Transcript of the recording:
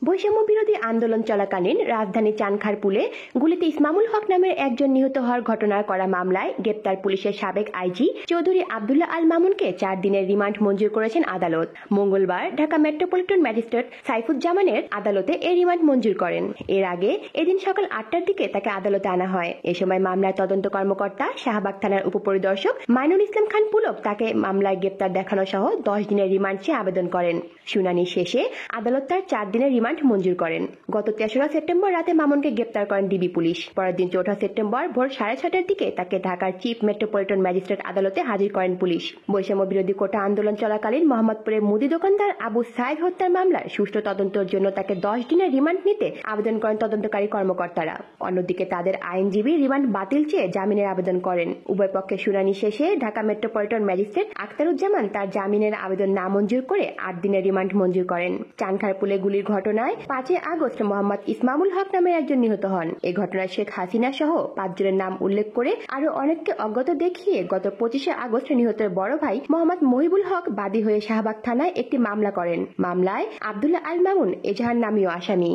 বৈষম্য বিরোধী আন্দোলন চলাকালীন রাজধানীর চানখারপুলে গুলিতে ইসমামুল হক নামের একজন নিহত হওয়ার ঘটনার করা মামলায় গ্রেপ্তার পুলিশের সাবেক আইজি চৌধুরী আব্দুল্লাহ আল মামুনকে 4 দিনের রিমান্ড মঞ্জুর করেছেন আদালত। মঙ্গলবার ঢাকা মেট্রোপলিটন ম্যাজিস্ট্রেট সাইফুজ্জামানের আদালতে এই রিমান্ড মঞ্জুর করেন। এর আগে এদিন সকাল 8টার দিকে তাকে আদালতে আনা হয়। এ সময় মামলার তদন্ত কর্মকর্তা শাহবাগ থানার উপপরিদর্শক মাইনুল ইসলাম খান পুলক তাকে মামলায় গ্রেপ্তার দেখানো সহ 10 দিনের রিমান্ড চেয়ে আবেদন করেন। শুনানি শেষে আদালত তার 4 দিনের রিমান্ড মঞ্জুর করেন। গত 3রা সেপ্টেম্বর রাতে মামুনকে গ্রেপ্তার করেন ডিবি পুলিশ। পরের দিন 4 সেপ্টেম্বর ভোর 6:30টার দিকে তাকে ঢাকার চিফ মেট্রোপলিটন ম্যাজিস্ট্রেট আদালতে হাজির করেন পুলিশ। বৈষম্য বিরোধী কোটা আন্দোলন চলাকালীন মোহাম্মদপুরে মুদি দোকানদার আবু সাইদ হত্যার মামলার সুষ্ঠু তদন্তের জন্য তাকে 10 দিনের রিমান্ড নিতে আবেদন করেন তদন্তকারী কর্মকর্তারা। অন্যদিকে তাদের আইনজীবী রিমান্ড বাতিল চেয়ে জামিনের আবেদন করেন। উভয় পক্ষের শুনানি শেষে ঢাকা মেট্রোপলিটন ম্যাজিস্ট্রেট আখতারুজ্জামান তার জামিনের আবেদন নামঞ্জুর করে 8 দিনের রিমান্ড মঞ্জুর করেন। চানখারপুলে গুলির ঘটনায় 5 আগস্ট মোহাম্মদ ইসমামুল হক নামের একজন নিহত হন। এই ঘটনায় শেখ হাসিনা সহ 5 জনের নাম উল্লেখ করে আরো অনেককে অজ্ঞাত দেখিয়ে গত 25 আগস্ট নিহতের বড় ভাই মোহাম্মদ মহিবুল হক বাদী হয়ে শাহবাগ থানায় একটি মামলা করেন। মামলায় আব্দুল্লাহ আল মামুন এজাহার নামীয় আসামি।